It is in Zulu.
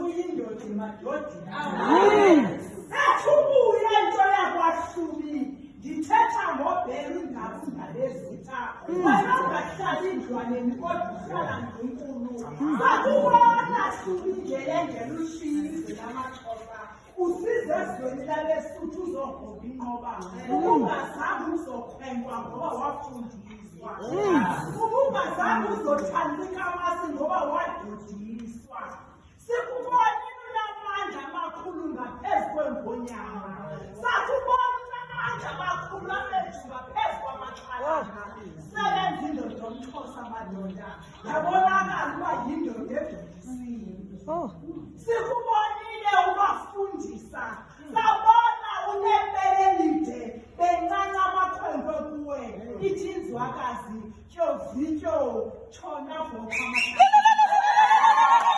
uyindoda madodeni. Ubuye into yakwaHlubi ngithetha ngobheri ngathi ngalezitha. Wena ungahlali indlwaneni kodwa uhlala ngenkulu. Sakubona Hlubi ngelengela ushize lamaXhosa. Usize ezweni labesuthu uzogoba inqoba. Ungazange uzokhwenkwa ngoba wafundiswa. Ungazange uzothandika amasi ngoba wadodiswa. Sikubonile unamandla amakhulu ngaphezu kwengonyama. Sakubona unamandla amakhulu amethu ngaphezu kwamaxhalanga. Sebenza indoda yomXhosa madoda. Yabonakala uba yindoda edodisiwe.